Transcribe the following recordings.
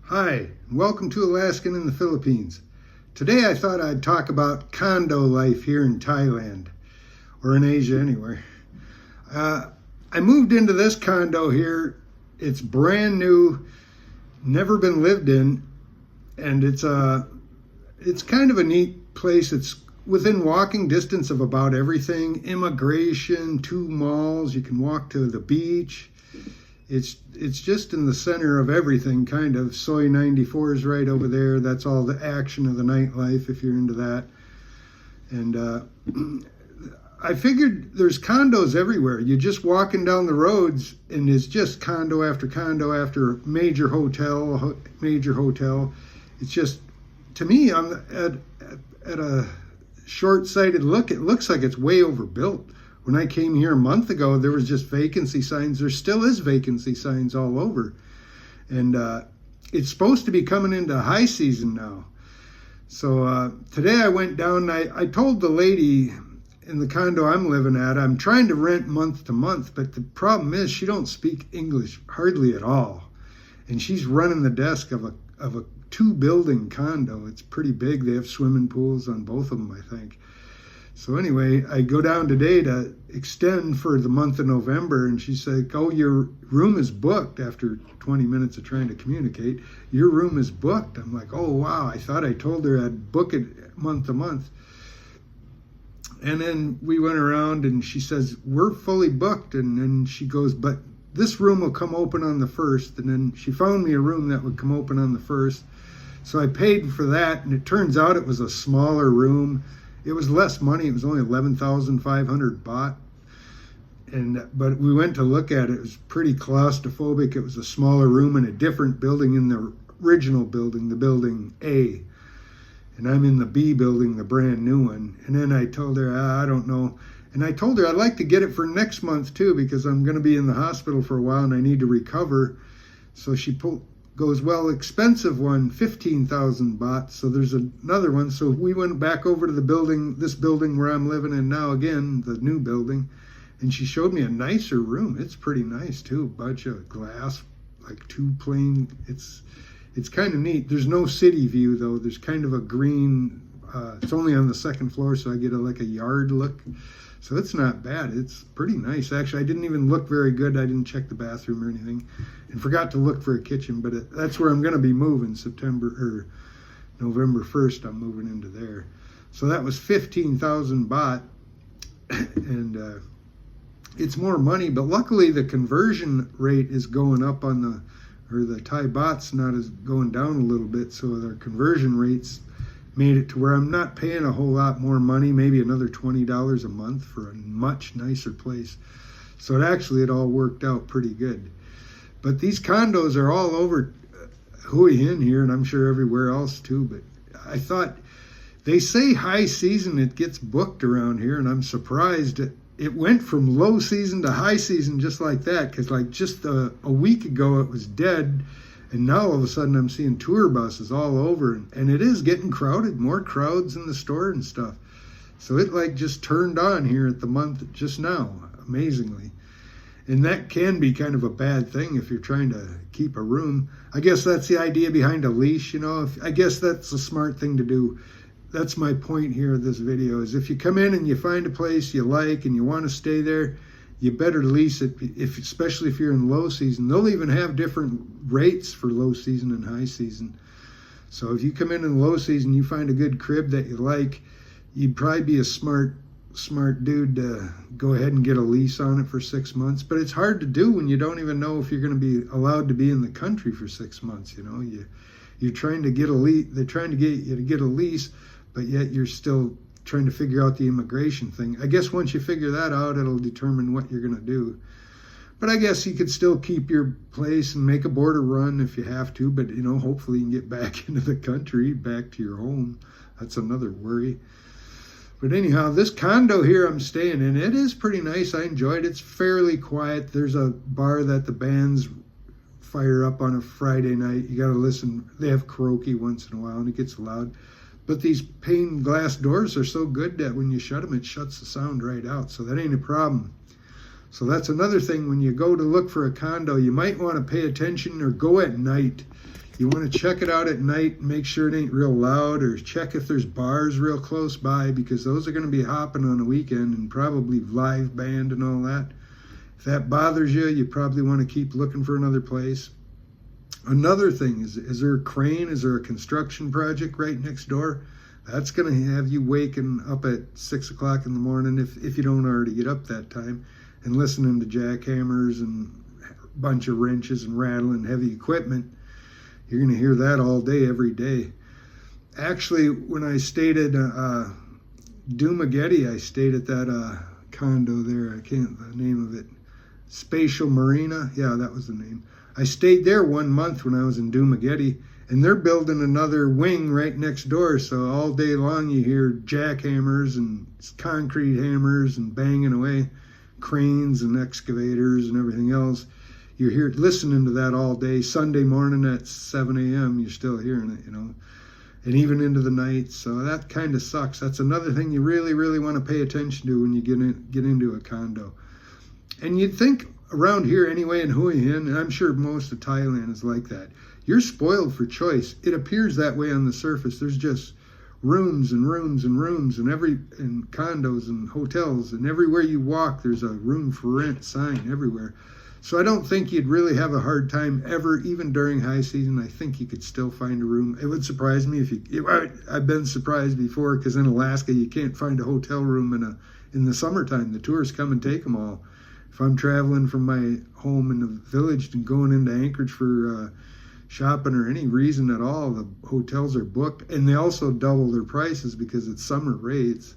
Hi, and welcome to Alaskan in the Philippines. Today I thought I'd talk about condo life here in Thailand, or in Asia anywhere. I moved into this condo here. It's brand new, never been lived in, and it's kind of a neat place. It's within walking distance of about everything, immigration, 2 malls, you can walk to the beach. It's just in the center of everything, kind of. Soy 94 is right over there. That's all the action of the nightlife if you're into that. And I figured there's condos everywhere. You're just walking down the roads and it's just condo after major hotel. It's just, to me, at a short-sighted look, it looks like it's way overbuilt. When I came here a month ago, there was just vacancy signs. There still is vacancy signs all over. And it's supposed to be coming into high season now. So today I went down, I told the lady in the condo I'm living at, I'm trying to rent month to month, but the problem is she don't speak English hardly at all. And she's running the desk of a 2-building condo. It's pretty big. They have swimming pools on both of them, I think. So anyway, I go down today to extend for the month of November, and she said, "Oh, your room is booked." After 20 minutes of trying to communicate, "Your room is booked." I'm like, "Oh, wow." I thought I told her I'd book it month to month. And then we went around, and she says, "We're fully booked." And then she goes, "But this room will come open on the 1st. And then she found me a room that would come open on the 1st. So I paid for that, and it turns out it was a smaller room. It was less money. It was only 11,500 baht. But we went to look at it. It was pretty claustrophobic. It was a smaller room in a different building in the original building, the building A. And I'm in the B building, the brand new one. And then I told her, I don't know. And I told her I'd like to get it for next month too, because I'm going to be in the hospital for a while and I need to recover. So she goes, "Well, expensive one, 15,000 baht. So there's another one." So we went back over to the building, this building where I'm living in now again, the new building. And she showed me a nicer room. It's pretty nice too. A bunch of glass, like 2 plain. It's kind of neat. There's no city view though. There's kind of a green, it's only on the 2nd floor. So I get like a yard look. So it's not bad. It's pretty nice. Actually, I didn't even look very good. I didn't check the bathroom or anything, and forgot to look for a kitchen. But that's where I'm going to be moving November 1st. I'm moving into there. So that was 15,000 baht, and it's more money. But luckily, the conversion rate is going up the Thai baht's not as going down a little bit. So their conversion rates made it to where I'm not paying a whole lot more money, maybe another $20 a month for a much nicer place. So it all worked out pretty good. But these condos are all over Hue Hin here, and I'm sure everywhere else too. But I thought, they say high season, it gets booked around here, and I'm surprised it went from low season to high season just like that, because like just a week ago it was dead. And now all of a sudden I'm seeing tour buses all over, and it is getting crowded, more crowds in the store and stuff. So it like just turned on here at the month just now, amazingly. And that can be kind of a bad thing if you're trying to keep a room. I guess that's the idea behind a leash, I guess that's a smart thing to do. That's my point here of this video, is if you come in and you find a place you like and you want to stay there, you better lease it, especially if you're in low season. They'll even have different rates for low season and high season. So if you come in low season, you find a good crib that you like, you'd probably be a smart dude to go ahead and get a lease on it for 6 months. But it's hard to do when you don't even know if you're going to be allowed to be in the country for 6 months. You're trying to get a lease. They're trying to get you to get a lease, but yet you're still trying to figure out the immigration thing. I guess once you figure that out, it'll determine what you're going to do. But I guess you could still keep your place and make a border run if you have to. But, hopefully you can get back into the country, back to your home. That's another worry. But anyhow, this condo here I'm staying in, it is pretty nice. I enjoyed it. It's fairly quiet. There's a bar that the bands fire up on a Friday night. You got to listen. They have karaoke once in a while, and it gets loud. But these pane glass doors are so good that when you shut them, it shuts the sound right out. So that ain't a problem. So that's another thing. When you go to look for a condo, you might want to pay attention or go at night. You want to check it out at night, make sure it ain't real loud, or check if there's bars real close by, because those are going to be hopping on a weekend and probably live band and all that. If that bothers you, you probably want to keep looking for another place. Another thing is there a crane? Is there a construction project right next door? That's going to have you waking up at 6 o'clock in the morning if you don't already get up that time, and listening to jackhammers and a bunch of wrenches and rattling heavy equipment. You're going to hear that all day, every day. Actually, when I stayed at Dumaguete, I stayed at that condo there. I can't the name of it. Spatial Marina. Yeah, that was the name. I stayed there 1 month when I was in Dumaguete, and they're building another wing right next door. So all day long you hear jackhammers and concrete hammers and banging away, cranes and excavators and everything else. You're here listening to that all day. Sunday morning at 7 a.m. you're still hearing it, and even into the night. So that kind of sucks. That's another thing you really, really want to pay attention to when you get into a condo. And you'd think around here anyway in Hue Hin, and I'm sure most of Thailand is like that, you're spoiled for choice. It appears that way on the surface. There's just rooms and rooms and rooms and condos and hotels, and everywhere you walk there's a room for rent sign everywhere. So I don't think you'd really have a hard time ever, even during high season. I think you could still find a room. It would surprise me I've been surprised before, because in Alaska you can't find a hotel room in the summertime. The tourists come and take them all. If I'm traveling from my home in the village and going into Anchorage for shopping or any reason at all, the hotels are booked, and they also double their prices because it's summer rates.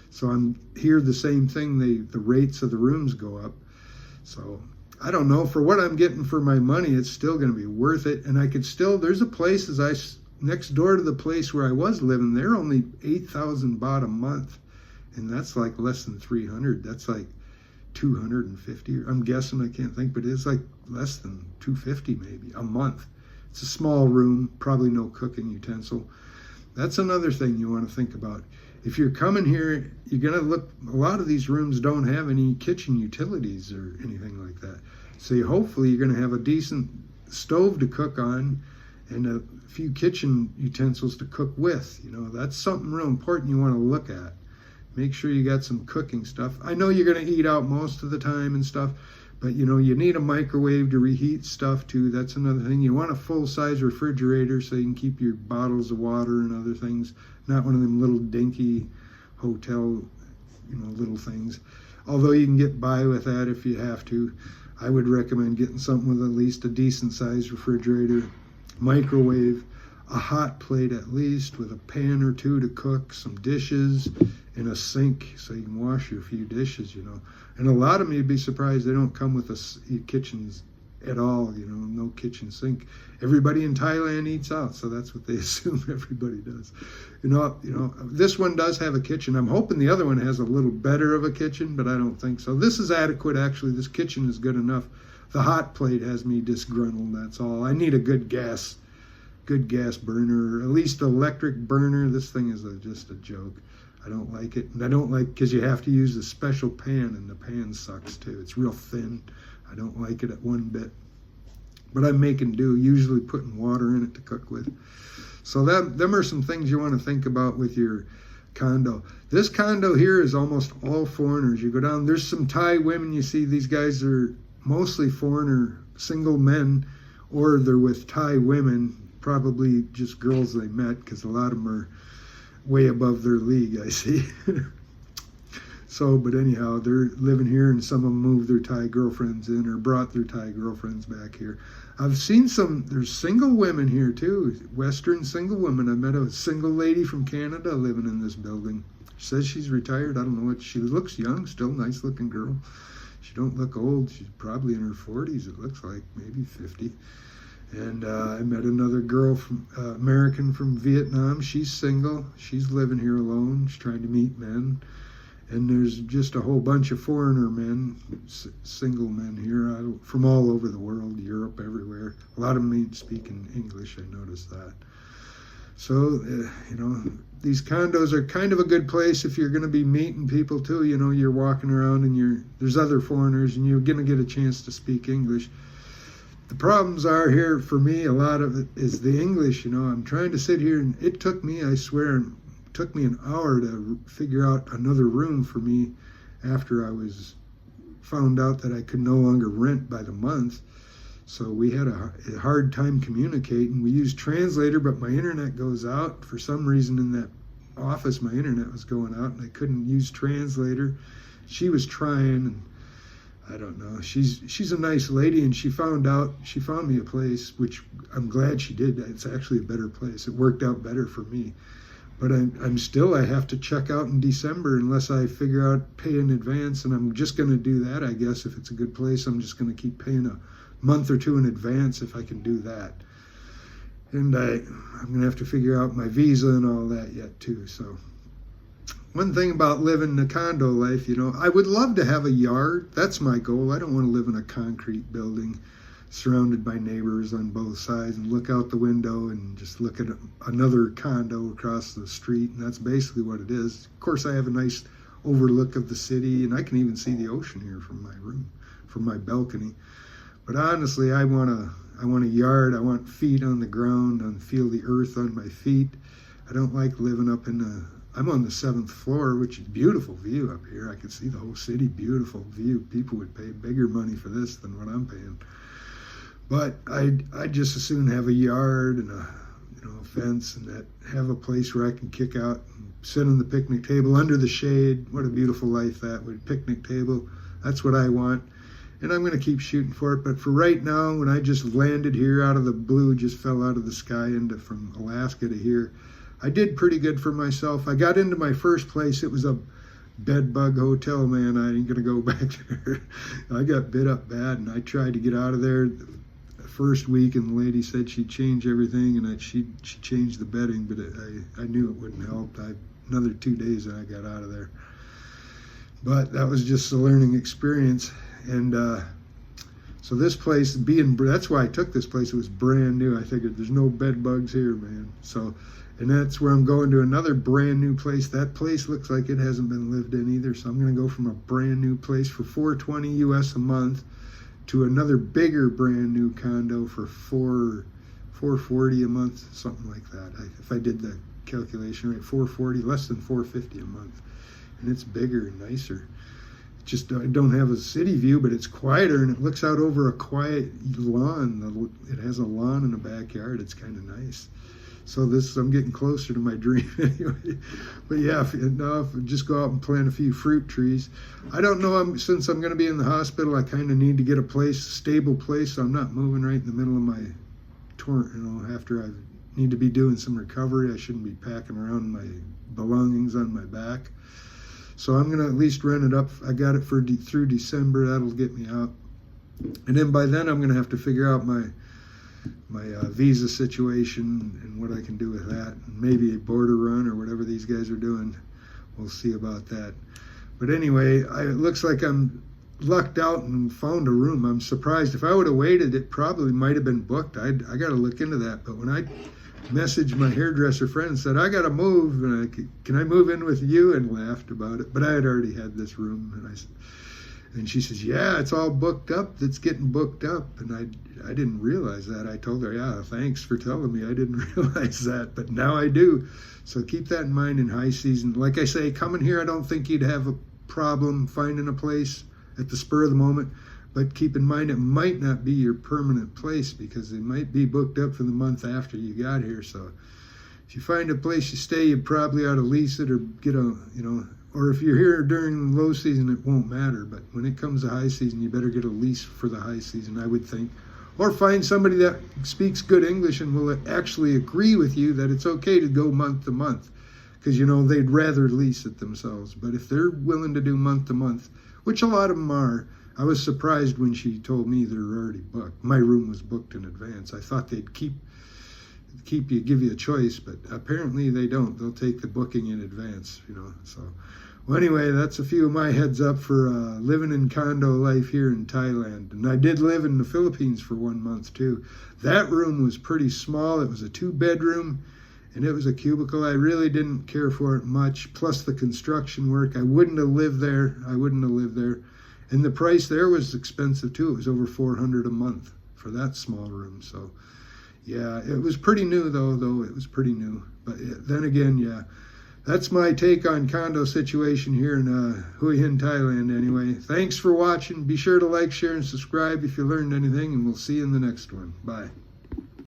So I'm here the same thing. The rates of the rooms go up. So I don't know, for what I'm getting for my money, it's still going to be worth it. And I could still, there's a place next door to the place where I was living, they're only 8,000 baht a month. And that's like less than 300. That's like 250. I'm guessing, I can't think, but it's like less than 250 maybe a month. It's a small room, probably no cooking utensil. That's another thing you want to think about. If you're coming here, you're going to look, a lot of these rooms don't have any kitchen utilities or anything like that. So hopefully you're going to have a decent stove to cook on and a few kitchen utensils to cook with. That's something real important you want to look at. Make sure you got some cooking stuff. I know you're going to eat out most of the time and stuff, but you need a microwave to reheat stuff too. That's another thing. You want a full-size refrigerator so you can keep your bottles of water and other things. Not one of them little dinky hotel, little things. Although you can get by with that if you have to. I would recommend getting something with at least a decent sized refrigerator, microwave, a hot plate at least with a pan or two to cook, some dishes, and a sink so you can wash your few dishes, And a lot of them, you'd be surprised, they don't come with kitchens at all, no kitchen sink. Everybody in Thailand eats out, so that's what they assume everybody does. This one does have a kitchen. I'm hoping the other one has a little better of a kitchen, but I don't think so. This is adequate, actually. This kitchen is good enough. The hot plate has me disgruntled, that's all. I need a good gas burner, or at least electric burner. This thing is just a joke. I don't like it. And I don't like, because you have to use a special pan, and the pan sucks too. It's real thin. I don't like it at one bit. But I'm making do, usually putting water in it to cook with. So them are some things you want to think about with your condo. This condo here is almost all foreigners. You go down, there's some Thai women you see. These guys are mostly foreigner, single men, or they're with Thai women, probably just girls they met, because a lot of them are way above their league, I see. So, but anyhow, they're living here, and some of them moved their Thai girlfriends in or brought their Thai girlfriends back here. I've seen there's single women here too, Western single women. I met a single lady from Canada living in this building. She says she's retired. I don't know what, she looks young, still nice looking girl. She don't look old. She's probably in her 40s, it looks like, maybe 50. And I met another girl from American from Vietnam. She's single. She's living here alone. She's trying to meet men. And there's just a whole bunch of foreigner men, single men here from all over the world, Europe, everywhere. A lot of them ain't speaking English, I noticed that. So, these condos are kind of a good place if you're going to be meeting people too. You're walking around and there's other foreigners and you're going to get a chance to speak English. The problems are here for me, a lot of it is the English. I'm trying to sit here, and it took me, I swear, it took me an hour to figure out another room for me after I was found out that I could no longer rent by the month. So we had a hard time communicating. We used translator, but my internet goes out. For some reason in that office, my internet was going out, and I couldn't use translator. She was trying, and I don't know. She's a nice lady, and she found me a place, which I'm glad she did. It's actually a better place. It worked out better for me. But I have to check out in December unless I figure out pay in advance, and I'm just going to do that, I guess. If it's a good place, I'm just going to keep paying a month or two in advance if I can do that. And I'm going to have to figure out my visa and all that yet too. So one thing about living the condo life, I would love to have a yard. That's my goal. I don't want to live in a concrete building surrounded by neighbors on both sides and look out the window and just look at another condo across the street. And that's basically what it is. Of course, I have a nice overlook of the city, and I can even see the ocean here from my room, from my balcony. But honestly, I want a yard. I want feet on the ground and feel the earth on my feet. I don't like living up I'm on the 7th floor, which is beautiful view up here. I can see the whole city, beautiful view. People would pay bigger money for this than what I'm paying. But I'd just as soon have a yard and a fence, and that have a place where I can kick out and sit on the picnic table under the shade. What a beautiful life that would. Picnic table, that's what I want. And I'm going to keep shooting for it. But for right now, when I just landed here out of the blue, just fell out of the sky from Alaska to here, I did pretty good for myself. I got into my first place. It was a bed bug hotel, man. I ain't going to go back there. I got bit up bad, and I tried to get out of there the first week, and the lady said she'd change everything, and she changed the bedding, but I knew it wouldn't help. Another 2 days, and I got out of there. But that was just a learning experience. And so this place, that's why I took this place. It was brand new. I figured there's no bed bugs here, man. And that's where I'm going to another brand new place. That place looks like it hasn't been lived in either. So I'm going to go from a brand new place for $420 US a month to another bigger brand new condo for $440 a month, something like that. If I did the calculation right, $440, less than $450 a month. And it's bigger and nicer. Just I don't have a city view, but it's quieter, and it looks out over a quiet lawn. It has a lawn in the backyard. It's kind of nice. So I'm getting closer to my dream anyway. But yeah, if just go out and plant a few fruit trees. I don't know. Since I'm going to be in the hospital, I kind of need to get a stable place. So I'm not moving right in the middle of my tour. After I need to be doing some recovery, I shouldn't be packing around my belongings on my back. So I'm going to at least rent it up. I got it through December. That'll get me out. And then by then I'm going to have to figure out my visa situation and what I can do with that. And maybe a border run or whatever these guys are doing. We'll see about that. But anyway, it looks like I'm lucked out and found a room. I'm surprised. If I would have waited, it probably might have been booked. I got to look into that. But when I messaged my hairdresser friend and said, I got to move, and can I move in with you? And laughed about it. But I had already had this room, and she says, yeah, it's all booked up. It's getting booked up. And I didn't realize that. I told her, yeah, thanks for telling me. I didn't realize that, but now I do. So keep that in mind in high season. Like I say, coming here, I don't think you'd have a problem finding a place at the spur of the moment. But keep in mind, it might not be your permanent place because it might be booked up for the month after you got here. So if you find a place you stay, you probably ought to lease it or get or if you're here during low season, it won't matter. But when it comes to high season, you better get a lease for the high season, I would think. Or find somebody that speaks good English and will actually agree with you that it's okay to go month to month. Because, they'd rather lease it themselves. But if they're willing to do month to month, which a lot of them are, I was surprised when she told me they're already booked. My room was booked in advance. I thought they'd give you a choice, but apparently they don't. They'll take the booking in advance, So, well, anyway, that's a few of my heads up for living in condo life here in Thailand. And I did live in the Philippines for 1 month too. That room was pretty small. It was a 2-bedroom, and it was a cubicle. I really didn't care for it much. Plus the construction work, I wouldn't have lived there. And the price there was expensive too. It was over $400 a month for that small room. So yeah, it was pretty new though it was pretty new. But then again, yeah, that's my take on condo situation here in Hue Hin, Thailand. Anyway, thanks for watching. Be sure to like, share, and subscribe if you learned anything, and we'll see you in the next one. Bye.